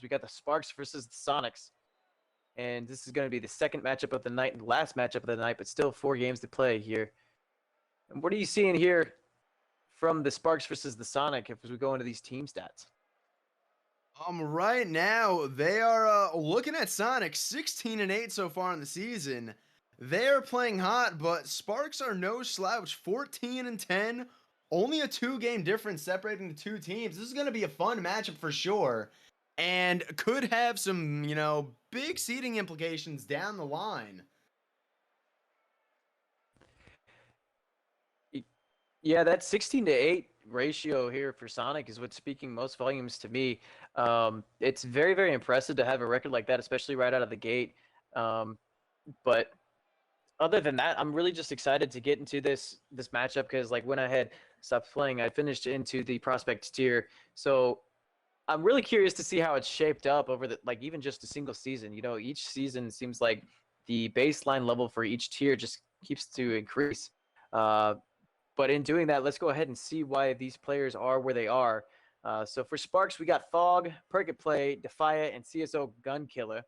we got the Sparks versus the Sonics. And this is going to be the second matchup of the night and the last matchup of the night, but still 4 games to play here. And what are you seeing here from the Sparks versus the Sonic as we go into these team stats? Right now they are looking at Sonic 16-8 so far in the season. They're playing hot, but Sparks are no slouch, 14-10. Only a 2-game difference separating the two teams. This is going to be a fun matchup for sure, and could have some, big seeding implications down the line. Yeah, that 16-8 ratio here for Sonic is what's speaking most volumes to me. It's very, very impressive to have a record like that, especially right out of the gate. But other than that, I'm really just excited to get into this matchup because, like, when I had stopped playing, I finished into the prospect tier. So I'm really curious to see how it's shaped up over even just a single season. Each season seems like the baseline level for each tier just keeps to increase. But in doing that, let's go ahead and see why these players are where they are. So for Sparks, we got Thog, Perkit Play, Defiant, and CSO Gun Killer.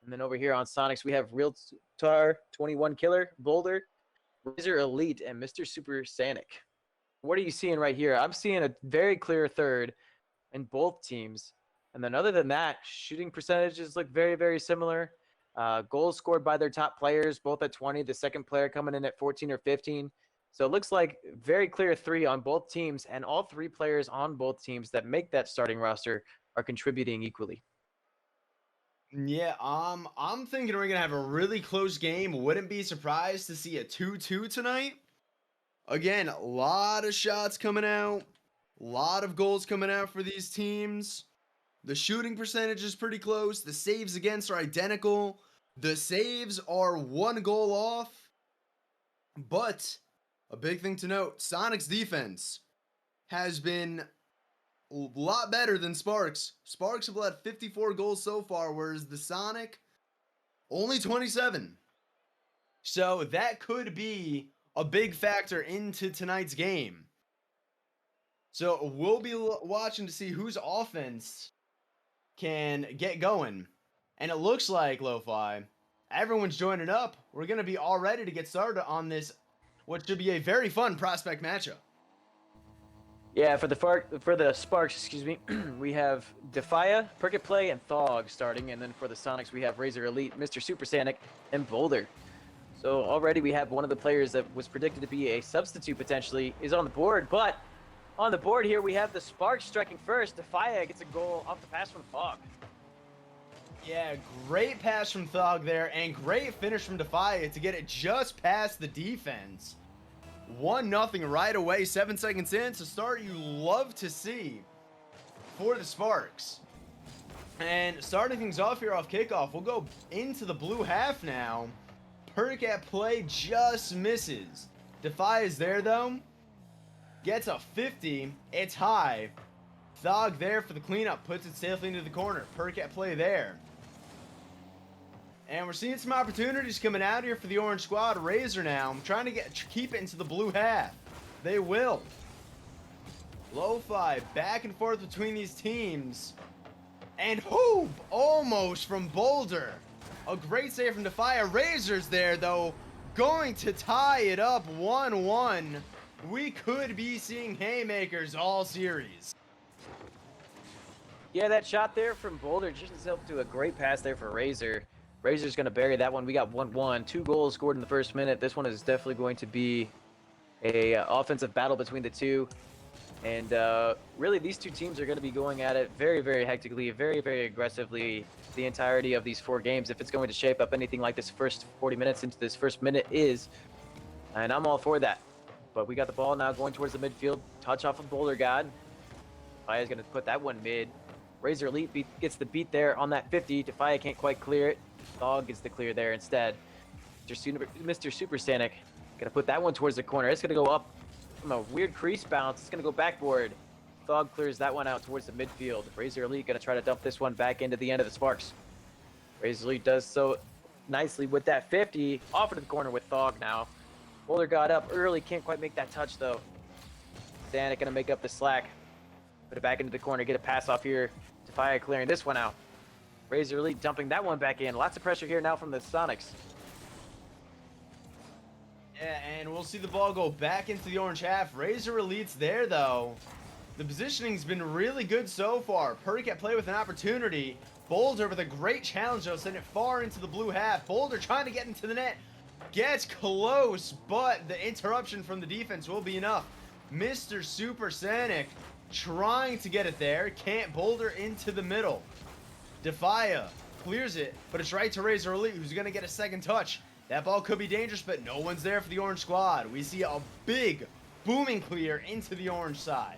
And then over here on Sonics, we have Real Tar, 21 Killer, Boulder, Razor Elite, and Mr. Super Sanic. What are you seeing right here? I'm seeing a very clear third in both teams. And then other than that, shooting percentages look very, very similar. Goals scored by their top players, both at 20, the second player coming in at 14 or 15. So it looks like very clear 3 on both teams, and all 3 players on both teams that make that starting roster are contributing equally. Yeah, I'm thinking we're gonna have a really close game. Wouldn't be surprised to see a 2-2 tonight. Again, a lot of shots coming out, a lot of goals coming out for these teams. The shooting percentage is pretty close. The saves against are identical. The saves are 1 goal off. But a big thing to note, Sonic's defense has been a lot better than Sparks. Sparks have let 54 goals so far, whereas the Sonic only 27. So that could be a big factor into tonight's game. So we'll be watching to see whose offense can get going. And it looks like, Lo-Fi, everyone's joining up. We're going to be all ready to get started on this, what should be a very fun prospect matchup. Yeah, for the Sparks, we have Defia, Perkit Play, and Thog starting, and then for the Sonics we have Razor Elite, Mr. Super Sanic, and Boulder. So already we have one of the players that was predicted to be a substitute potentially is on the board, but on the board here we have the Sparks striking first. Defia gets a goal off the pass from Thog. Yeah, great pass from Thog there, and great finish from Defia to get it just past the defense. 1-0 right away, 7 seconds in. It's a start you love to see for the Sparks. And starting things off here off kickoff, we'll go into the blue half now. Perk at play just misses. Defy is there though. Gets a 50. It's high. Thog there for the cleanup. Puts it safely into the corner. Perk at play there. And we're seeing some opportunities coming out here for the orange squad. Razor now trying to keep it into the blue half. They will. Lo-Fi back and forth between these teams. And hoop almost from Boulder. A great save from Defia. Razor's there though, going to tie it up 1-1. We could be seeing haymakers all series. Yeah, that shot there from Boulder just helped to a great pass there for Razor. Razor's going to bury that one. We got 1-1. 2 goals scored in the first minute. This one is definitely going to be a offensive battle between the two. And really, these two teams are going to be going at it very, very hectically, very, very aggressively the entirety of these 4 games. If it's going to shape up anything like this first 40 minutes into this first minute is. And I'm all for that. But we got the ball now going towards the midfield. Touch off of Boulder God. Defia's going to put that one mid. Razor Elite gets the beat there on that 50. Defia can't quite clear it. Thog gets the clear there instead. Mr. Super Sanic gonna put that one towards the corner. It's gonna go up from a weird crease bounce. It's gonna go backboard. Thog clears that one out towards the midfield. Razor Elite gonna try to dump this one back into the end of the Sparks. Razor Elite does so nicely with that 50. Off into the corner with Thog now. Boulder got up early, can't quite make that touch though. Sanic gonna make up the slack. Put it back into the corner, get a pass off here Defia clearing this one out. Razor Elite dumping that one back in. Lots of pressure here now from the Sonics. Yeah, and we'll see the ball go back into the orange half. Razor Elite's there, though. The positioning's been really good so far. Perk at play with an opportunity. Boulder with a great challenge, though, sending it far into the blue half. Boulder trying to get into the net. Gets close, but the interruption from the defense will be enough. Mr. Supersonic trying to get it there. Can't. Boulder into the middle. Defia clears it, but it's right to Razor Elite, who's going to get a second touch. That ball could be dangerous, but no one's there for the orange squad. We see a big booming clear into the orange side.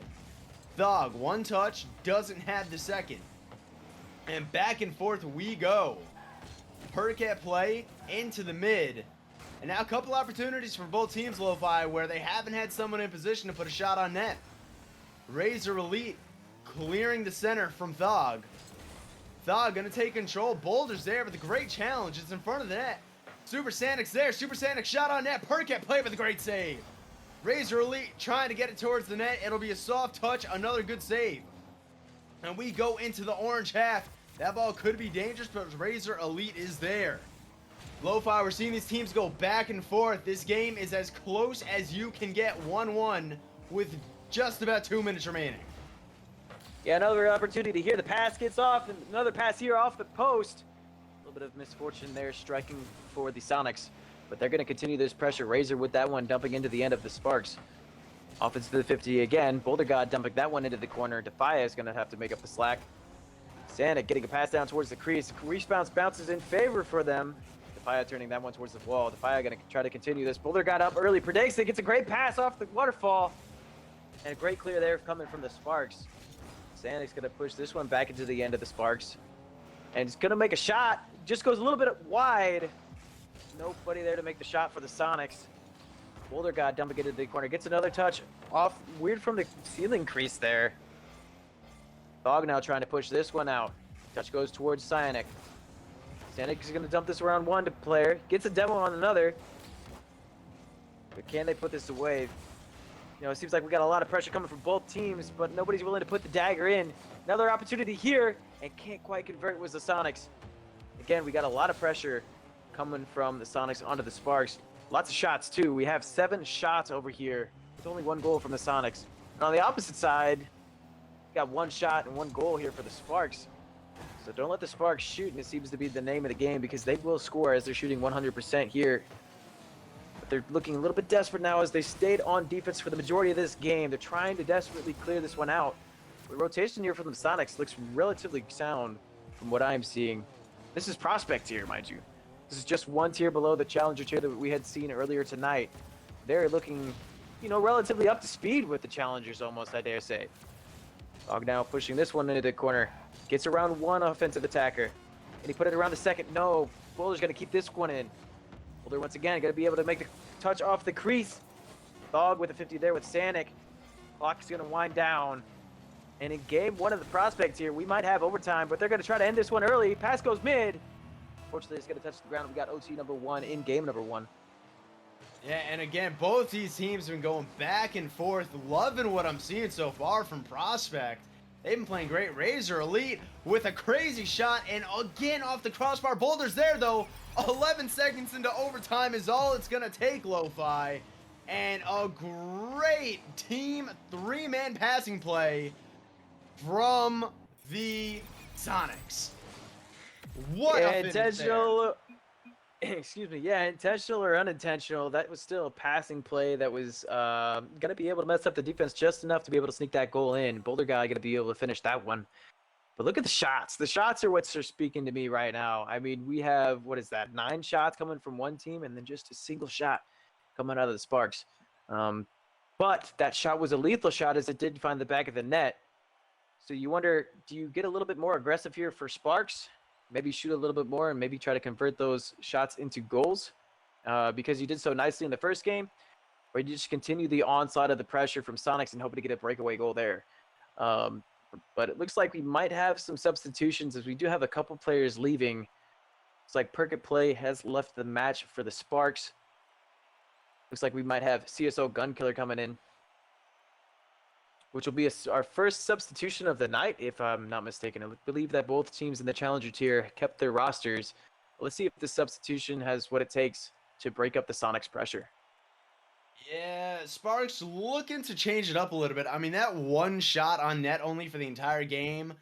Thug, one touch, doesn't have the second. And back and forth we go. Perk at play into the mid. And now a couple opportunities for both teams, Lo-Fi, where they haven't had someone in position to put a shot on net. Razor Elite clearing the center from Thug. Thug gonna take control. Boulder's there with a great challenge. It's in front of the net. Supersonic's there. Supersonic shot on net. Perk at play with a great save. Razor Elite trying to get it towards the net. It'll be a soft touch. Another good save. And we go into the orange half. That ball could be dangerous, but Razor Elite is there. Lo-Fi, we're seeing these teams go back and forth. This game is as close as you can get, 1-1, with just about 2 minutes remaining. Yeah, another opportunity here. The pass gets off, and another pass here off the post. A little bit of misfortune there striking for the Sonics, but they're going to continue this pressure. Razor with that one dumping into the end of the Sparks. Offense to the 50 again. Boulder God dumping that one into the corner. Defia is going to have to make up the slack. Sonic getting a pass down towards the crease. Crease bounces in favor for them. Defia turning that one towards the wall. Defia going to try to continue this. Boulder got up early. Predicts it. Gets a great pass off the waterfall. And a great clear there coming from the Sparks. Sonic's going to push this one back into the end of the Sparks. And he's going to make a shot. Just goes a little bit wide. Nobody there to make the shot for the Sonics. Boulder God dumping it into the corner. Gets another touch off. Weird from the ceiling crease there. Thog now trying to push this one out. Touch goes towards Sonic. Sonic is going to dump this around one to player. Gets a demo on another. But can they put this away? You know, it seems like we got a lot of pressure coming from both teams, but nobody's willing to put the dagger in. Another opportunity here, and can't quite convert was the Sonics. Again, we got a lot of pressure coming from the Sonics onto the Sparks. Lots of shots, too. We have 7 shots over here with only 1 goal from the Sonics. And on the opposite side, we got 1 shot and 1 goal here for the Sparks. So don't let the Sparks shoot, and it seems to be the name of the game because they will score as they're shooting 100% here. But they're looking a little bit desperate now as they stayed on defense for the majority of this game. They're trying to desperately clear this one out. The rotation here from the Sonics looks relatively sound from what I'm seeing. This is Prospect tier, mind you. This is just 1 tier below the Challenger tier that we had seen earlier tonight. They're looking, you know, relatively up to speed with the Challengers almost, I dare say. Dog now pushing this one into the corner. Gets around 1 offensive attacker. And he put it around the second. No, Boulder's going to keep this one in. Boulder once again going to be able to make the touch off the crease. Dog with a 50 there with Sonic. Clock is going to wind down. And in game 1 of the Prospects here, we might have overtime, but they're going to try to end this one early. Pass goes mid. Fortunately, it's going to touch the ground. We got OT number 1 in game number 1. Yeah, and again, both these teams have been going back and forth. Loving what I'm seeing so far from Prospect. They've been playing great. Razor Elite with a crazy shot, and again off the crossbar. Boulder's there, though. 11 seconds into overtime is all it's going to take, Lo-Fi. And a great team 3-man passing play from the Sonics. What a finish intentional, excuse me, yeah, intentional or unintentional, that was still a passing play that was going to be able to mess up the defense just enough to be able to sneak that goal in. Boulder guy going to be able to finish that one. But look at the shots. The shots are what's speaking to me right now. I mean, we have, what is that, 9 shots coming from one team and then just a single shot coming out of the Sparks. But that shot was a lethal shot as it did find the back of the net. So you wonder, do you get a little bit more aggressive here for Sparks? Maybe shoot a little bit more and maybe try to convert those shots into goals because you did so nicely in the first game? Or you just continue the onslaught of the pressure from Sonics and hoping to get a breakaway goal there? But it looks like we might have some substitutions as we do have a couple players leaving. It's like Perk at Play has left the match for the Sparks. Looks like we might have CSO Gunkiller coming in. which will be our first substitution of the night, if I'm not mistaken. I believe that both teams in the Challenger tier kept their rosters. Let's see if this substitution has what it takes to break up the Sonics' pressure. Yeah, Sparks looking to change it up a little bit. I mean, that one shot on net only for the entire game,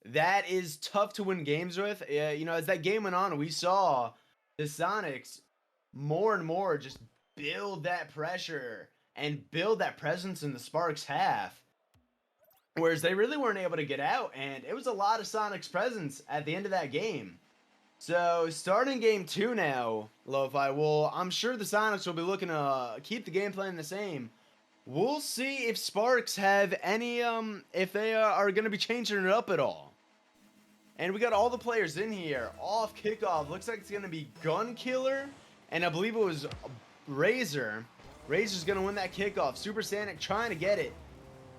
that is tough to win games with. You know, as that game went on, we saw the Sonics more and more just build that pressure and build that presence in the Sparks half. Whereas they really weren't able to get out, and it was a lot of Sonics presence at the end of that game. So, starting game 2 now, Lo-Fi, well, I'm sure the Sonics will be looking to keep the game plan the same. We'll see if Sparks have any, if they are going to be changing it up at all. And we got all the players in here. Off kickoff, looks like it's going to be Gun Killer, and I believe it was Razor. Razor's going to win that kickoff. Super Sanic trying to get it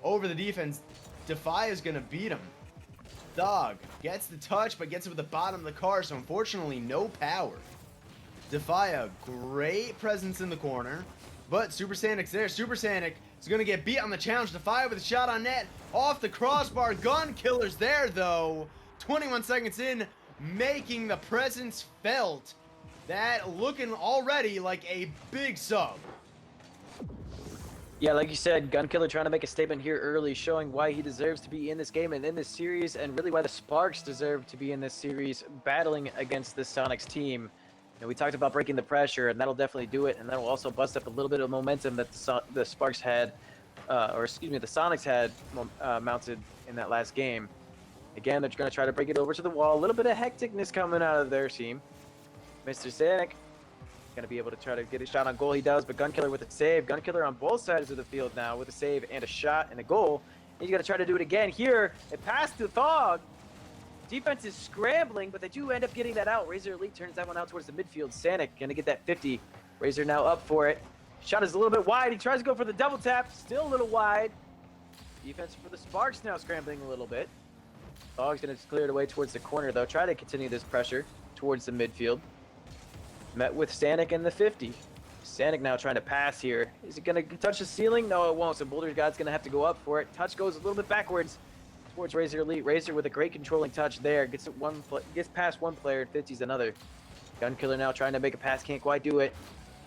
over the defense. Defia's going to beat him. Thog gets the touch, but gets it with the bottom of the car, so unfortunately no power. Defia, great presence in the corner, but Super Sanic's there. Super Sanic is going to get beat on the challenge. Defia with a shot on net, off the crossbar. Gun Killer's there, though. 21 seconds in, making the presence felt. That looking already like a big sub. Yeah, like you said, Gun Killer trying to make a statement here early, showing why he deserves to be in this game and in this series, and really why the Sparks deserve to be in this series, battling against this Sonics team. And we talked about breaking the pressure, and that'll definitely do it, and that'll also bust up a little bit of momentum that the Sparks had, the Sonics had mounted in that last game. Again, they're going to try to break it over to the wall. A little bit of hecticness coming out of their team. Mr. Sanic going to be able to try to get a shot on goal. He does, but Gun Killer with a save. Gun Killer on both sides of the field now with a save and a shot and a goal. He's going to try to do it again here. It passed to Thog. Defense is scrambling, but they do end up getting that out. Razor Elite turns that one out towards the midfield. Sanic going to get that 50. Razor now up for it. Shot is a little bit wide. He tries to go for the double tap. Still a little wide. Defense for the Sparks now scrambling a little bit. Thog's going to clear it away towards the corner, though. Try to continue this pressure towards the midfield. Met with Sanic in the 50. Sanic now trying to pass here. Is it going to touch the ceiling? No, it won't. So Boulder God's going to have to go up for it. Touch goes a little bit backwards towards Razor Elite. Razor with a great controlling touch there. Gets past one player and 50s another. Gun Killer now trying to make a pass. Can't quite do it.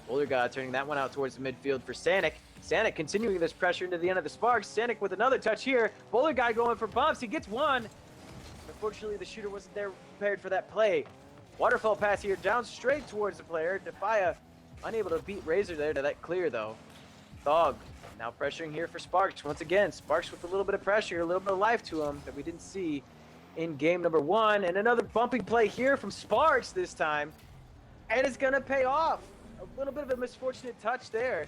Boulder God turning that one out towards the midfield for Sanic. Sanic continuing this pressure into the end of the Sparks. Sanic with another touch here. Boulder God going for bumps. He gets one. Unfortunately, the shooter wasn't there prepared for that play. Waterfall pass here, down straight towards the player. Defia unable to beat Razor there to that clear, though. Thog now pressuring here for Sparks. Once again, Sparks with a little bit of pressure, a little bit of life to him that we didn't see in game number 1. And another bumping play here from Sparks this time. And it's going to pay off. A little bit of a misfortunate touch there.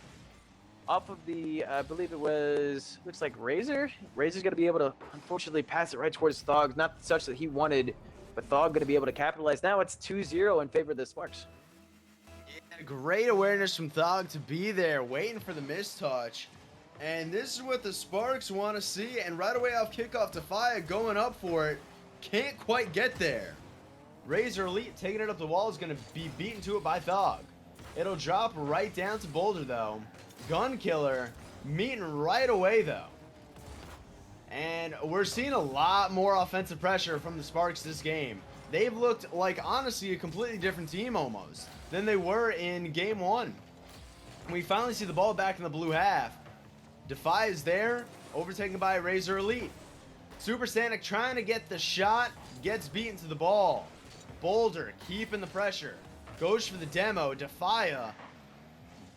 Off of the, I believe it was, looks like Razor. Razor's going to be able to, unfortunately, pass it right towards Thog. Not such that he wanted, but Thog going to be able to capitalize. Now it's 2-0 in favor of the Sparks. Yeah, great awareness from Thog to be there, waiting for the mistouch. And this is what the Sparks want to see. And right away off kickoff, Defia going up for it. Can't quite get there. Razor Elite taking it up the wall is going to be beaten to it by Thog. It'll drop right down to Boulder, though. Gun Killer meeting right away, though. And we're seeing a lot more offensive pressure from the Sparks this game. They've looked like, honestly, a completely different team almost than they were in game 1. We finally see the ball back in the blue half. Defy is there, overtaken by Razor Elite. Super Sanic trying to get the shot, gets beaten to the ball. Boulder keeping the pressure. Goes for the demo. Defia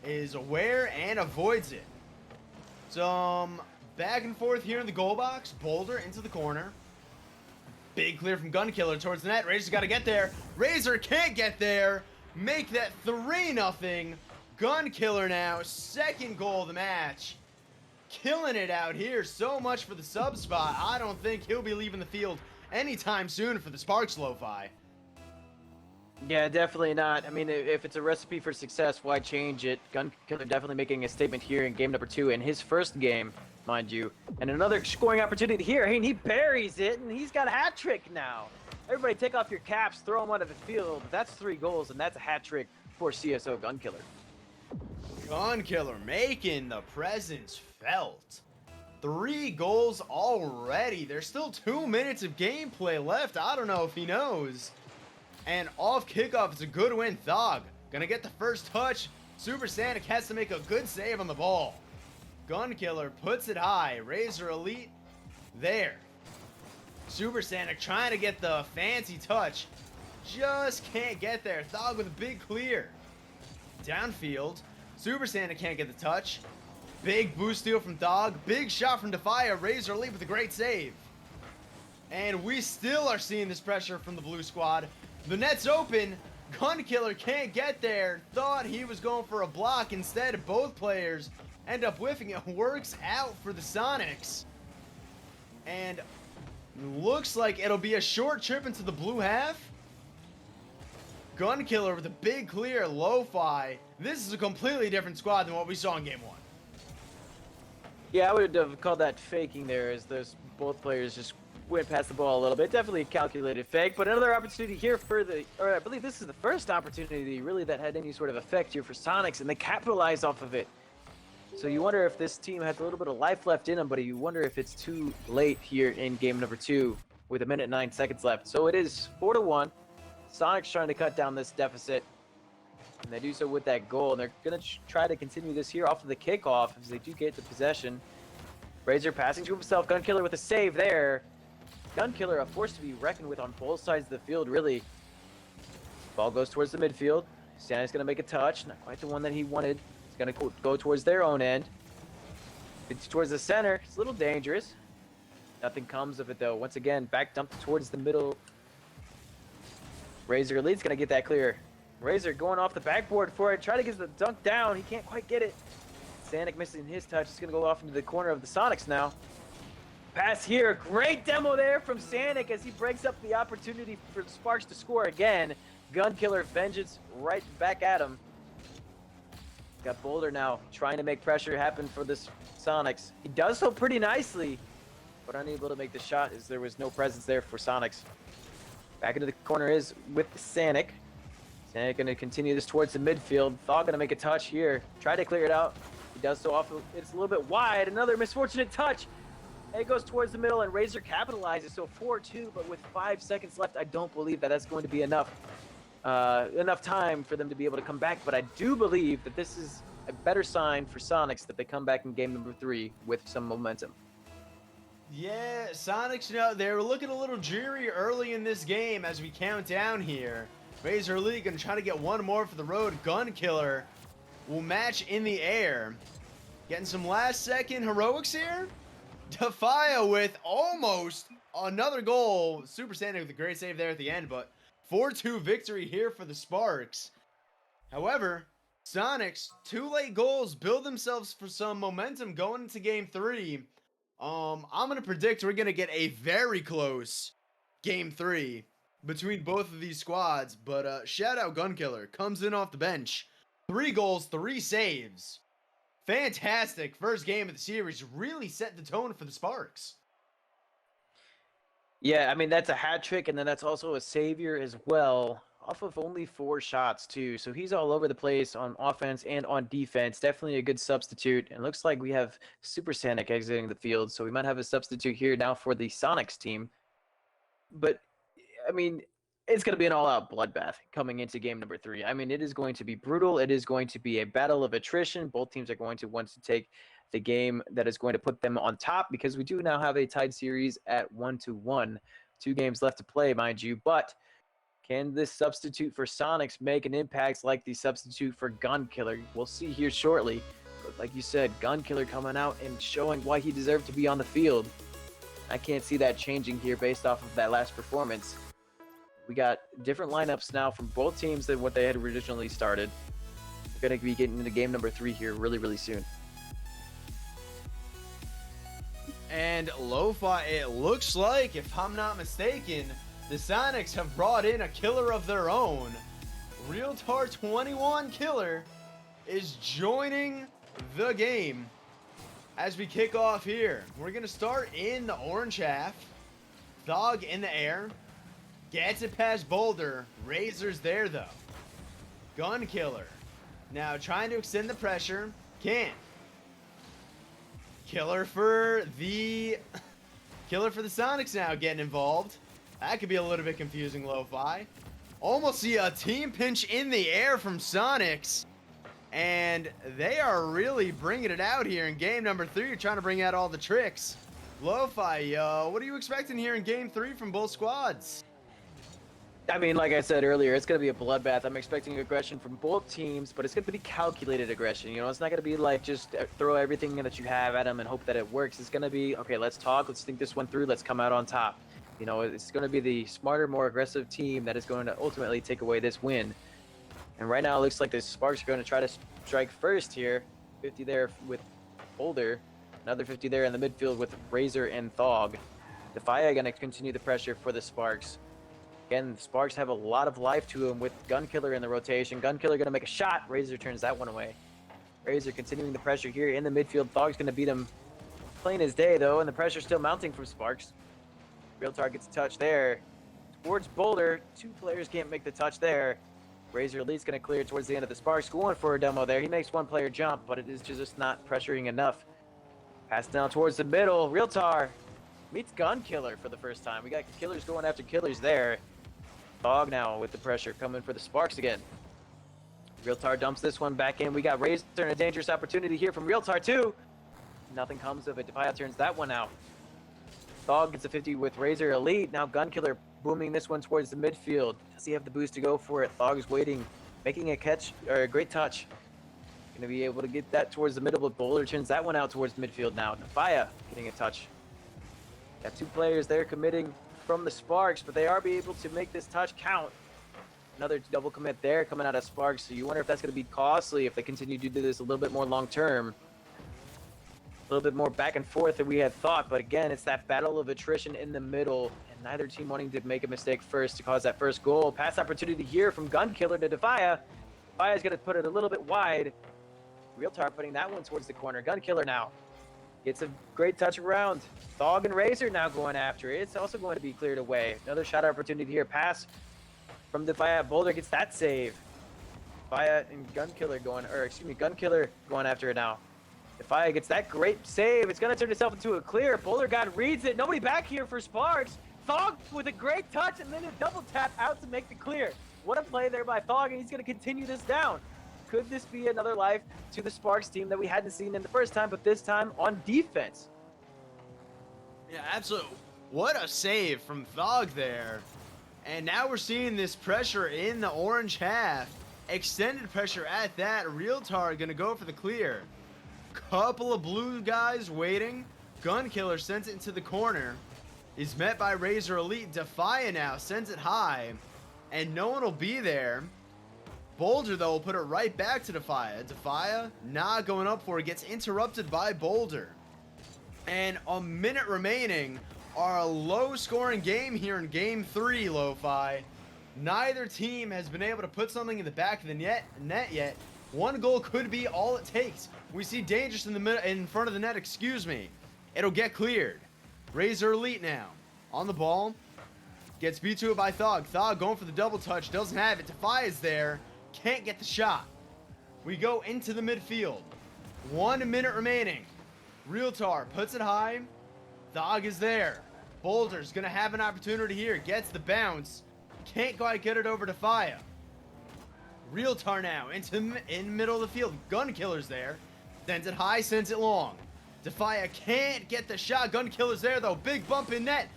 is aware and avoids it. Some back and forth here in the goal box. Boulder into the corner. Big clear from Gun Killer towards the net. Razor's got to get there. Razor can't get there. Make that 3-0. Gun Killer now. Second goal of the match. Killing it out here. So much for the sub spot. I don't think he'll be leaving the field anytime soon for the Sparks, Lo-Fi. Yeah, definitely not. I mean, if it's a recipe for success, why change it? Gun Killer definitely making a statement here in game number 2 in his first game, mind you. And another scoring opportunity here. Hey, and he buries it, and he's got a hat trick now. Everybody take off your caps, throw them onto the field. That's 3 goals, and that's a hat trick for CSO Gun Killer. Gun Killer making the presence felt. 3 goals already. There's still 2 minutes of gameplay left. I don't know if he knows. And off kickoff, it's a good win. Thog gonna get the first touch. Super Sonic has to make a good save on the ball. Gun Killer puts it high. Razor Elite there. Super Sonic trying to get the fancy touch. Just can't get there. Thog with a big clear. Downfield. Super Sonic can't get the touch. Big boost steal from Thog. Big shot from Defia. Razor Elite with a great save. And we still are seeing this pressure from the blue squad. The net's open. Gun Killer can't get there. Thought he was going for a block. Instead, both players end up whiffing it. Works out for the Sonics. And looks like it'll be a short trip into the blue half. Gun Killer with a big clear. Lo-Fi. This is a completely different squad than what we saw in game 1. Yeah, I would have called that faking there, as those both players just went past the ball a little bit. Definitely a calculated fake, but another opportunity here for or I believe this is the first opportunity really that had any sort of effect here for Sonics, and they capitalized off of it. So you wonder if this team has a little bit of life left in them, but you wonder if it's too late here in game number 2 with 1 minute and 9 seconds left. So it is 4-1. Sonics trying to cut down this deficit, and they do so with that goal, and they're going to try to continue this here off of the kickoff as they do get the possession. Razor passing to himself. Gun Killer with a save there. Gun Killer, a force to be reckoned with on both sides of the field, really. Ball goes towards the midfield. Santa's going to make a touch. Not quite the one that he wanted. He's going to go towards their own end. It's towards the center. It's a little dangerous. Nothing comes of it, though. Once again, back dumped towards the middle. Razor Elite's going to get that clear. Razor going off the backboard for it. Try to get the dunk down. He can't quite get it. Sanic missing his touch. He's going to go off into the corner of the Sonics now. Pass here. Great demo there from Sanic as he breaks up the opportunity for the Sparks to score again. Gun Killer vengeance right back at him. Got Boulder now trying to make pressure happen for this Sonics. He does so pretty nicely, but unable to make the shot as there was no presence there for Sonics. Back into the corner is with Sanic. Sanic going to continue this towards the midfield. Thog going to make a touch here. Try to clear it out. He does so off. It's a little bit wide. Another misfortunate touch. And it goes towards the middle, and Razor capitalizes. So 4-2, but with 5 seconds left, I don't believe that that's going to be enough time for them to be able to come back. But I do believe that this is a better sign for Sonics that they come back in game number 3 with some momentum. Yeah, Sonics, they were looking a little dreary early in this game as we count down here. Razor Elite gonna try to get one more for the road. Gun Killer will match in the air. Getting some last second heroics here. Defia with almost another goal. Super Saiyan with a great save there at the end, but 4-2 victory here for the Sparks. However, Sonics, 2 late goals build themselves for some momentum going into game 3. I'm gonna predict we're gonna get a very close game 3 between both of these squads, but shout out Gun Killer, comes in off the bench. 3 goals, 3 saves. Fantastic first game of the series. Really set the tone for the Sparks. Yeah, I mean, that's a hat trick, and then that's also a savior as well, off of only 4 shots, too. So he's all over the place on offense and on defense. Definitely a good substitute. And looks like we have Super Sonic exiting the field, so we might have a substitute here now for the Sonics team. But, I mean, it's going to be an all-out bloodbath coming into game number 3. I mean, it is going to be brutal. It is going to be a battle of attrition. Both teams are going to want to take the game that is going to put them on top, because we do now have a tied series at 1-1. 2 games left to play, mind you. But can this substitute for Sonics make an impact like the substitute for Gun Killer? We'll see here shortly. But like you said, Gun Killer coming out and showing why he deserved to be on the field. I can't see that changing here based off of that last performance. We got different lineups now from both teams than what they had originally started. We're going to be getting into game number 3 here really, really soon. And Lo-Fi, it looks like, if I'm not mistaken, the Sonics have brought in a killer of their own. Realtar 21 Killer is joining the game as we kick off here. We're going to start in the orange half. Thog in the air. Gets it past Boulder. Razor's there, though. Gun Killer. Now trying to extend the pressure. Can't. Killer for the Sonics now getting involved. That could be a little bit confusing, Lo-Fi. Almost see a team pinch in the air from Sonics. And they are really bringing it out here in game number 3. You're trying to bring out all the tricks. Lo-Fi, what are you expecting here in game 3 from both squads? I mean, like I said earlier, it's going to be a bloodbath. I'm expecting aggression from both teams, but it's going to be calculated aggression. You know, it's not going to be like just throw everything that you have at them and hope that it works. It's going to be, okay, let's talk. Let's think this one through. Let's come out on top. You know, it's going to be the smarter, more aggressive team that is going to ultimately take away this win. And right now, it looks like the Sparks are going to try to strike first here. 50 there with Boulder. Another 50 there in the midfield with Razor and Thog. Defia going to continue the pressure for the Sparks. Again, the Sparks have a lot of life to them with Gunkiller in the rotation. Gunkiller going to make a shot. Razor turns that one away. Razor continuing the pressure here in the midfield. Thog's going to beat him plain as day, though, and the pressure still mounting from Sparks. Real target's touch there. Towards Boulder. 2 players can't make the touch there. Razor Elite's going to clear towards the end of the Sparks. Going for a demo there. He makes 1 player jump, but it is just not pressuring enough. Pass down towards the middle. Realtar meets Gunkiller for the first time. We got killers going after killers there. Thog now with the pressure coming for the Sparks again. Realtar dumps this one back in. We got Razor and a dangerous opportunity here from Realtar too. Nothing comes of it. Defia turns that one out. Thog gets a 50 with Razor Elite. Now Gunkiller booming this one towards the midfield. Does he have the boost to go for it? Thog is waiting, making a catch, or a great touch. Going to be able to get that towards the middle, but Boulder turns that one out towards midfield now. Defia getting a touch. Got 2 players there committing from the Sparks, but they are be able to make this touch count. Another double commit there coming out of Sparks, so you wonder if that's going to be costly if they continue to do this a little bit more long term. A little bit more back and forth than we had thought, but again, it's that battle of attrition in the middle, and neither team wanting to make a mistake first to cause that first goal. Pass opportunity here from Gunkiller to Defia. Defia's going to put it a little bit wide. Realtar putting that one towards the corner. Gunkiller now gets a great touch around. Thog and Razor now going after it. It's also going to be cleared away. Another shot opportunity here. Pass from Defia. Boulder gets that save. Defia and Gunkiller Gunkiller going after it now. Defia gets that great save. It's going to turn itself into a clear. Boulder God reads it. Nobody back here for Sparks. Thog with a great touch and then a double tap out to make the clear. What a play there by Thog, and he's going to continue this down. Could this be another life to the Sparks team that we hadn't seen in the first time, but this time on defense? Yeah, absolutely. What a save from Thog there. And now we're seeing this pressure in the orange half. Extended pressure at that. Realtar going to go for the clear. Couple of blue guys waiting. Gunkiller sends it into the corner. Is met by Razor Elite. Defia now sends it high. And no one will be there. Boulder, though, will put it right back to Defia. Defia not going up for it. Gets interrupted by Boulder. And a minute remaining. Our low-scoring game here in Game 3, Lo-Fi. Neither team has been able to put something in the back of the net yet. 1 goal could be all it takes. We see Dangerous in front of the net, excuse me. It'll get cleared. Razor Elite now. On the ball. Gets beat to it by Thog. Thog going for the double touch. Doesn't have it. Defia is there. Can't get the shot. We go into the midfield. 1 minute remaining. Realtar puts it high. Thog is there. Boulder's going to have an opportunity here. Gets the bounce. Can't quite get it over to Defia. Realtar now in middle of the field. Gunkiller's there. Sends it high, sends it long. Defia can't get the shot. Gunkiller's there though. Big bump in net.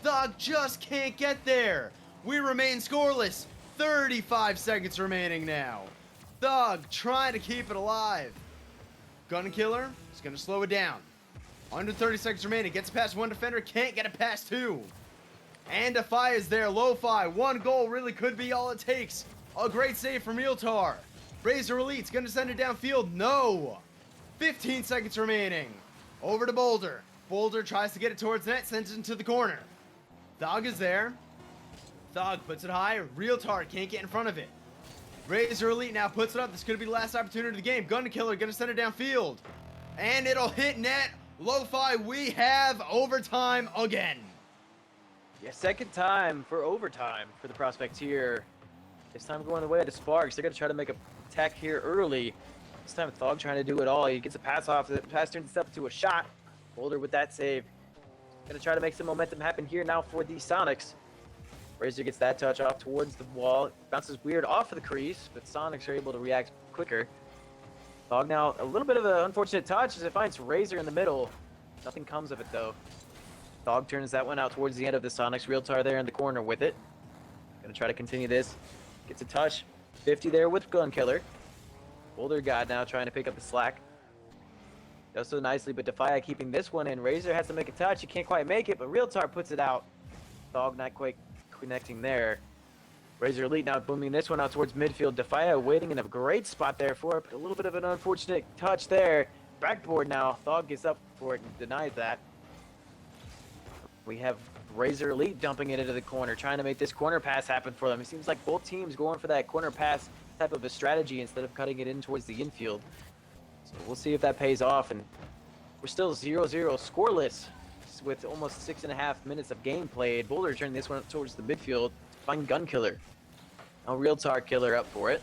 Thog just can't get there. We remain scoreless. 35 seconds remaining now. Thug trying to keep it alive. Gunkiller is going to slow it down. Under 30 seconds remaining. Gets past 1 defender. Can't get it past 2. And Defia is there. Lo-Fi. 1 goal really could be all it takes. A great save from Realtar. Razor Elite's going to send it downfield. No. 15 seconds remaining. Over to Boulder. Boulder tries to get it towards net. Sends it into the corner. Thog is there. Thog puts it high. Realtar can't get in front of it. Razor Elite now puts it up. This could be the last opportunity of the game. Gunkiller going to send it downfield. And it'll hit net. Lo-Fi, we have overtime again. Yeah, second time for overtime for the prospects here. This time going the way of the Sparks. They're going to try to make a attack here early. This time Thog trying to do it all. He gets a pass off. The pass turns itself into a shot. Boulder with that save. Gonna try to make some momentum happen here now for the Sonics. Razor gets that touch off towards the wall. Bounces weird off of the crease, but Sonics are able to react quicker. Thog now, a little bit of an unfortunate touch as it finds Razor in the middle. Nothing comes of it though. Thog turns that one out towards the end of the Sonics. Realtar there in the corner with it. Gonna try to continue this. Gets a touch. 50 there with Gun Killer. Boulder God now trying to pick up the slack. Does so nicely, but Defia keeping this one in. Razor has to make a touch. He can't quite make it, but Realtar puts it out. Thog not quite connecting there. Razor Elite now booming this one out towards midfield. Defia waiting in a great spot there for it, but a little bit of an unfortunate touch there. Backboard now. Thog gets up for it and denies that. We have Razor Elite dumping it into the corner, trying to make this corner pass happen for them. It seems like both teams going for that corner pass type of a strategy instead of cutting it in towards the infield. So we'll see if that pays off, and we're still 0-0 scoreless with almost 6.5 minutes of game played. Boulder turning this one up towards the midfield to find Gun Killer. Now Realtar Killer up for it.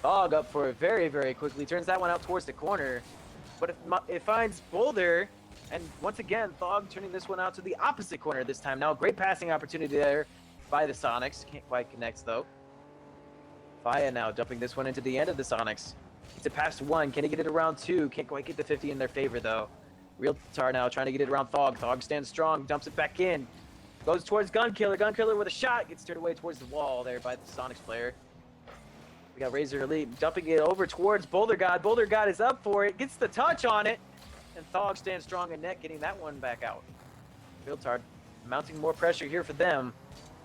Thog up for it very, very quickly. Turns that one out towards the corner, but it finds Boulder, and once again, Thog turning this one out to the opposite corner this time. Now, great passing opportunity there by the Sonics. Can't quite connect though. Faya now dumping this one into the end of the Sonics. Gets it past one. Can he get it around two? Can't quite get the 50 in their favor though. Realtar now trying to get it around Thog. Thog stands strong, dumps it back in. Goes towards Gun Killer. Gun Killer with a shot. Gets turned away towards the wall there by the Sonics player. We got Razor Elite dumping it over towards Boulder God. Boulder God is up for it. Gets the touch on it. And Thog stands strong in net, getting that one back out. Realtar mounting more pressure here for them.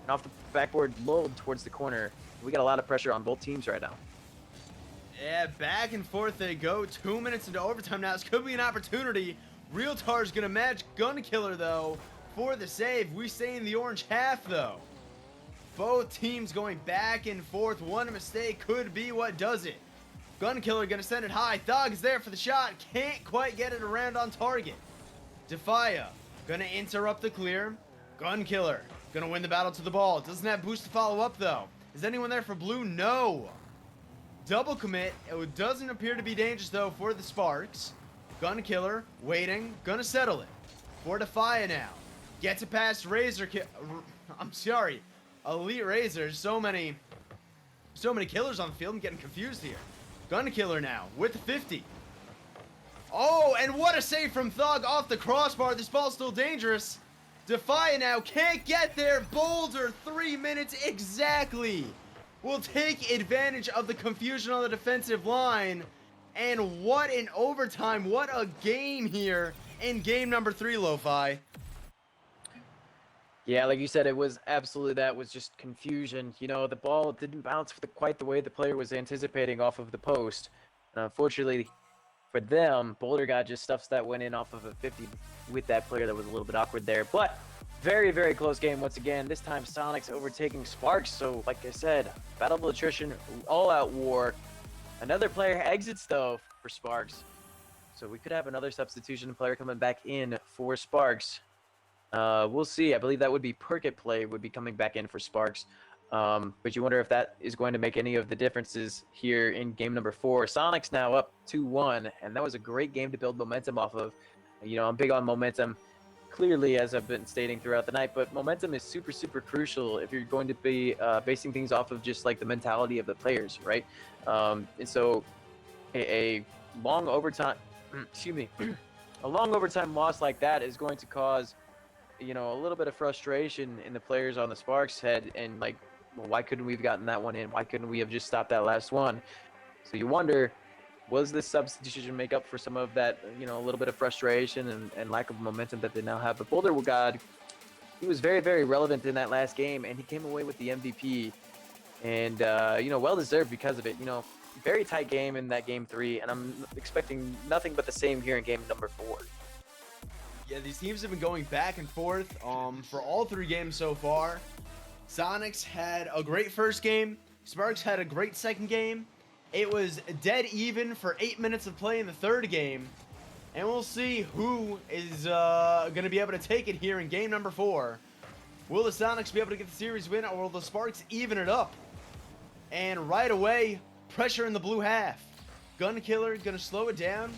And off the backboard, lulled towards the corner. We got a lot of pressure on both teams right now. Yeah, back and forth they go. 2 minutes into overtime now. This could be an opportunity. Realtar's gonna match Gun Killer though for the save. We stay in the orange half though. Both teams going back and forth. One mistake could be what does it. Gun Killer gonna send it high. Thog is there for the shot. Can't quite get it around on target. Defia gonna interrupt the clear. Gun Killer gonna win the battle to the ball. Doesn't have boost to follow up though. Is anyone there for blue? No. Double commit. It doesn't appear to be dangerous though for the Sparks. Gun Killer waiting. Gonna settle it. For Defia now. Gets it past Razor. I'm sorry. Elite Razor. So many killers on the field. I'm getting confused here. Gun Killer now with the 50. Oh, and what a save from Thug off the crossbar. This ball's still dangerous. Defia now can't get there. Boulder, 3 minutes exactly. Will take advantage of the confusion on the defensive line. And what an overtime. What a game here in game number 3, Lo-Fi. Yeah, like you said, it was absolutely that was just confusion. You know, the ball didn't bounce quite the way the player was anticipating off of the post. Unfortunately for them, Boulder God just stuffs that one in off of a 50 with that player that was a little bit awkward there. But very, very close game once again. This time Sonics overtaking Sparks. So, like I said, battle of attrition, all-out war. Another player exits, though, for Sparks. So we could have another substitution player coming back in for Sparks. We'll see. I believe that would be Perkit Play would be coming back in for Sparks. But you wonder if that is going to make any of the differences here in game number 4. Sonics now up 2-1, and that was a great game to build momentum off of. You know, I'm big on momentum, clearly, as I've been stating throughout the night, but momentum is super, super crucial if you're going to be basing things off of just like the mentality of the players, right? And so a long overtime, excuse me, a long overtime loss like that is going to cause, you know, a little bit of frustration in the players on the Sparks head, and like, well, why couldn't we have gotten that one in? Why couldn't we have just stopped that last one? So you wonder, was this substitution make up for some of that, you know, a little bit of frustration and lack of momentum that they now have? But Boulder God, he was very, very relevant in that last game, and he came away with the MVP, and you know, well deserved because of it. You know, very tight game in that game 3, and I'm expecting nothing but the same here in game number 4. Yeah, these teams have been going back and forth for all 3 games so far. Sonics had a great first game. Sparks had a great second game. It was dead even for 8 minutes of play in the third game. And we'll see who is going to be able to take it here in game number 4. Will the Sonics be able to get the series win, or will the Sparks even it up? And right away, pressure in the blue half. Gun Killer going to slow it down.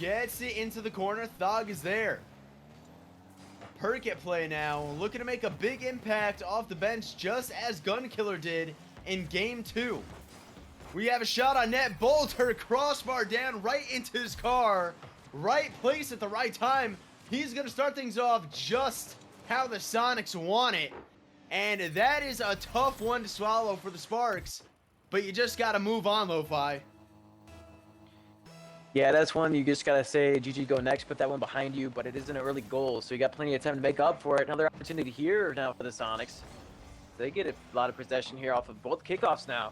gets it into the corner. Thog is there. Perk at play now, looking to make a big impact off the bench just as Gunkiller did in game 2. We have a shot on net. Bolter crossbar down right into his car. Right place at the right time. He's going to start things off just how the Sonics want it. And that is a tough one to swallow for the Sparks. But you just got to move on, Lo-Fi. Yeah, that's one you just gotta say GG go next, put that one behind you, but it is an early goal, so you got plenty of time to make up for it. Another opportunity here now for the Sonics. They get a lot of possession here off of both kickoffs now.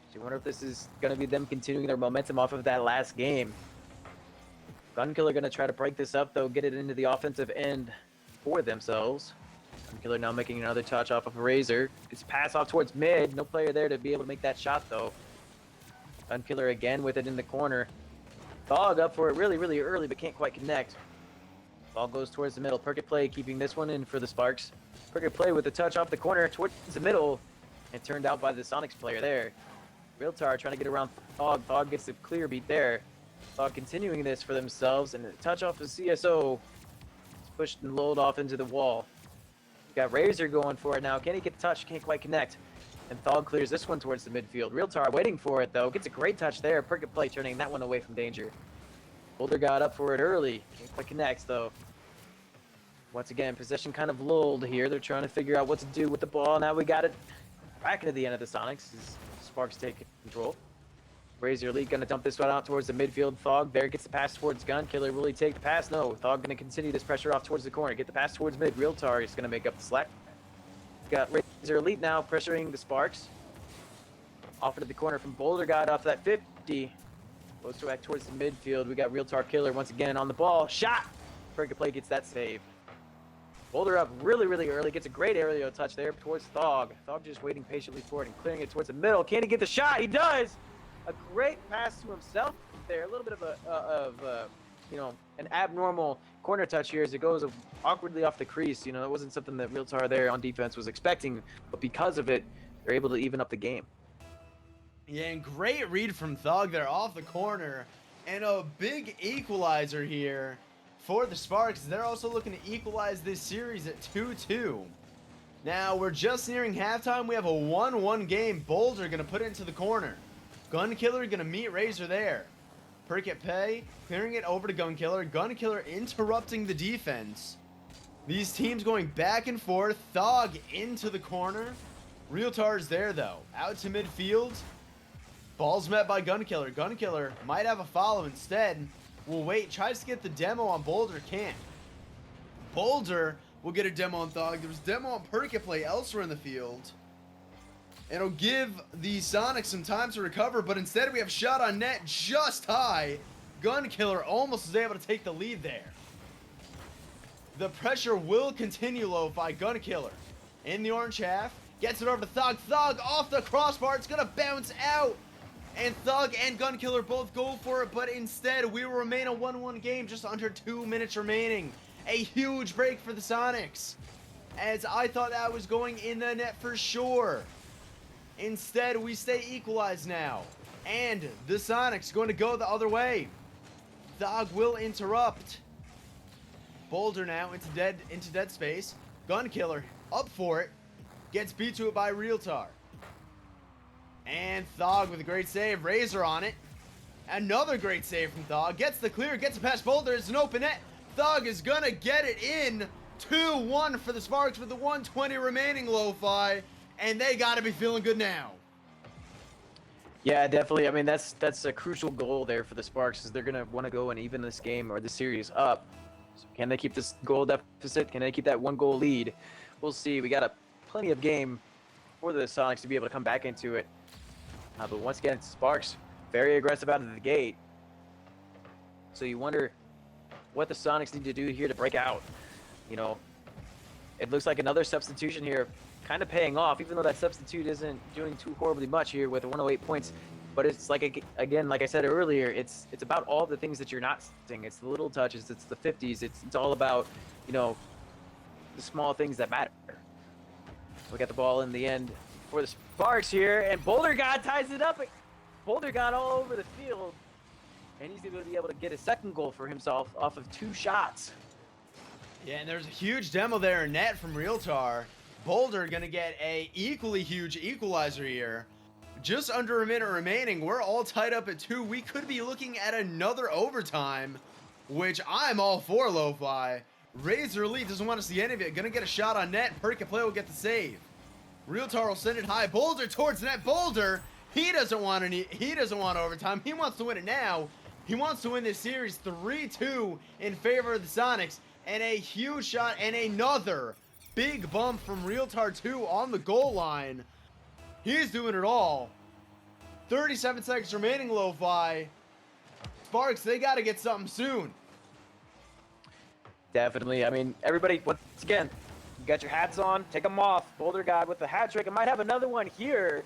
So you wonder if this is gonna be them continuing their momentum off of that last game. Gunkiller gonna try to break this up though, get it into the offensive end for themselves. Gunkiller now making another touch off of Razor. It's pass off towards mid, no player there to be able to make that shot though. Gunkiller again with it in the corner. Thog up for it really early, but can't quite connect. Ball goes towards the middle. Perk play keeping this one in for the Sparks. Perk play with a touch off the corner towards the middle, and turned out by the Sonics player there. Realtar trying to get around Thog. Thog gets a clear beat there. Thog continuing this for themselves, and a touch off of CSO. It's pushed and lulled off into the wall. Got Razor going for it now. Can he get the touch? Can't quite connect. And Thog clears this one towards the midfield. Realtar waiting for it, though. Gets a great touch there. Perk play turning that one away from danger. Boulder got up for it early. Can't quite connect, though. Once again, possession kind of lulled here. They're trying to figure out what to do with the ball. Now we got it back into the end of the Sonics as Sparks take control. Razor Elite going to dump this one out towards the midfield. Thog there gets the pass towards Gunkiller. Will he take the pass? No. Thog going to continue this pressure off towards the corner. Get the pass towards mid. Realtar is going to make up the slack. Got Razor Elite now pressuring the Sparks. Off into the corner from Boulder, got off that 50. Goes back towards the midfield. We got Realtar Killer once again on the ball. Shot! Perk play gets that save. Boulder up really early. Gets a great aerial touch there towards Thog. Thog just waiting patiently for it and clearing it towards the middle. Can he get the shot? He does! A great pass to himself there. A little bit of an abnormal corner touch here as it goes awkwardly off the crease. You know, it wasn't something that Realtar there on defense was expecting, but because of it, they're able to even up the game. Yeah, and great read from Thug there off the corner. And a big equalizer here for the Sparks. They're also looking to equalize this series at 2-2. Now, we're just nearing halftime. We have a 1-1 game. Boulder going to put it into the corner. Gunkiller going to meet Razor there. Perk at pay, clearing it over to Gunkiller. Gunkiller interrupting the defense. These teams going back and forth. Thog into the corner. Realtar's there, though. Out to midfield. Ball's met by Gunkiller. Gunkiller might have a follow instead. Will wait. Tries to get the demo on Boulder. Can't. Boulder will get a demo on Thog. There was demo on Perk at play elsewhere in the field. It'll give the Sonics some time to recover, but instead we have shot on net just high. Gunkiller almost was able to take the lead there. The pressure will continue Lo-Fi. Gunkiller in the orange half. Gets it over to Thug. Thug off the crossbar. It's going to bounce out. And Thug and Gunkiller both go for it, but instead we will remain a 1-1 game, just under 2 minutes remaining. A huge break for the Sonics, as I thought that was going in the net for sure. Instead, we stay equalized now. And the Sonics going to go the other way. Thog will interrupt. Boulder now into dead space. Gunkiller up for it. Gets beat to it by Realtar. And Thog with a great save. Razor on it. Another great save from Thog. Gets the clear. Gets it past Boulder. It's an open net. Thog is going to get it in. 2-1 for the Sparks with the 120 remaining, Lo-Fi. And they got to be feeling good now. Yeah, definitely. I mean, that's a crucial goal there for the Sparks, is they're going to want to go and even this game or the series up. So can they keep this goal deficit? Can they keep that 1-goal lead? We'll see. We got plenty of game for the Sonics to be able to come back into it. But once again, Sparks very aggressive out of the gate. So you wonder what the Sonics need to do here to break out. You know, it looks like another substitution here kind of paying off, even though that substitute isn't doing too horribly much here with 108 points. But it's like, again, like I said earlier, it's about all the things that you're not seeing. It's the little touches, it's the 50s, it's all about, you know, the small things that matter. We got the ball in the end for the Sparks here, and Boulder God ties it up. Boulder God all over the field. and he's going to be able to get a second goal for himself off of 2 shots. Yeah, and there's a huge demo there in net from Realtar. Boulder gonna get a equally huge equalizer here. Just under a minute remaining. We're all tied up at 2. We could be looking at another overtime, which I'm all for, Lo-Fi. Razor Elite doesn't want to see any of it. Gonna get a shot on net. Perk play will get the save. Realtar will send it high. Boulder towards net. Boulder, he doesn't want overtime. He wants to win it now. He wants to win this series 3-2 in favor of the Sonics. And a huge shot and another big bump from Realtar 2 on the goal line. He's doing it all. 37 seconds remaining, Lo-Fi. Sparks, they got to get something soon. Definitely. I mean, everybody, once again, you got your hats on, take them off. Boulder God with the hat trick. I might have another one here.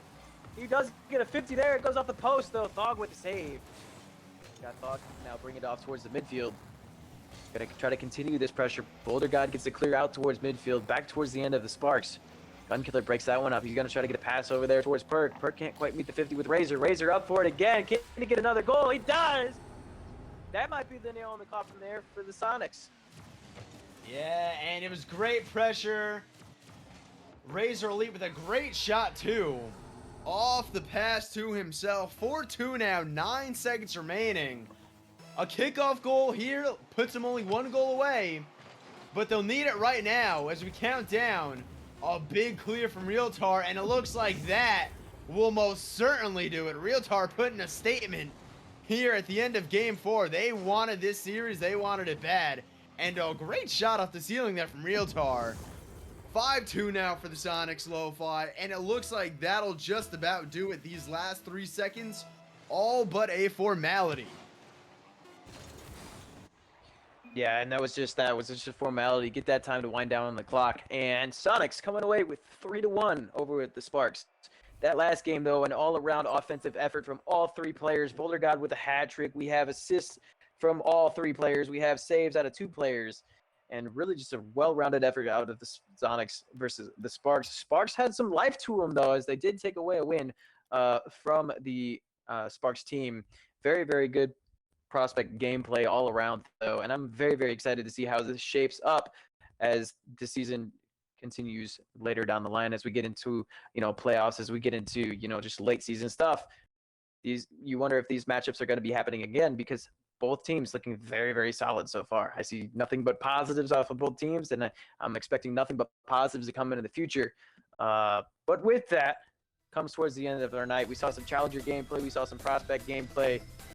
He does get a 50 there. It goes off the post, though. Thog with the save. Got Thog now bring it off towards the midfield. Gonna try to continue this pressure. Boulder God gets it clear out towards midfield, back towards the end of the Sparks. Gunkiller breaks that one up. He's gonna try to get a pass over there towards Perk. Perk can't quite meet the 50 with Razor. Razor up for it again. Can he get another goal? He does! That might be the nail on the coffin there for the Sonics. Yeah, and it was great pressure. Razor Elite with a great shot, too. Off the pass to himself. 4-2 now, 9 seconds remaining. A kickoff goal here puts them only 1 goal away, but they'll need it right now as we count down. A big clear from Realtar, and it looks like that will most certainly do it. Realtar putting a statement here at the end of Game 4. They wanted this series. They wanted it bad. And a great shot off the ceiling there from Realtar. 5-2 now for the Sonics, Lo-Fi, and it looks like that'll just about do it. These last 3 seconds, all but a formality. Yeah, and that was just a formality. Get that time to wind down on the clock. And Sonics coming away with 3-1 over with the Sparks. That last game, though, an all-around offensive effort from all 3 players. Boulder God with a hat trick. We have assists from all 3 players. We have saves out of 2 players. And really just a well-rounded effort out of the Sonics versus the Sparks. Sparks had some life to them, though, as they did take away a win from the Sparks team. Very, very good prospect gameplay all around, though, and I'm very, very excited to see how this shapes up as the season continues later down the line, as we get into playoffs, as we get into just late season stuff. You wonder if these matchups are going to be happening again, because both teams looking very, very solid so far. I see nothing but positives off of both teams, and I'm expecting nothing but positives to come in the future. But with that comes towards the end of our night. We saw some challenger gameplay, we saw some prospect gameplay.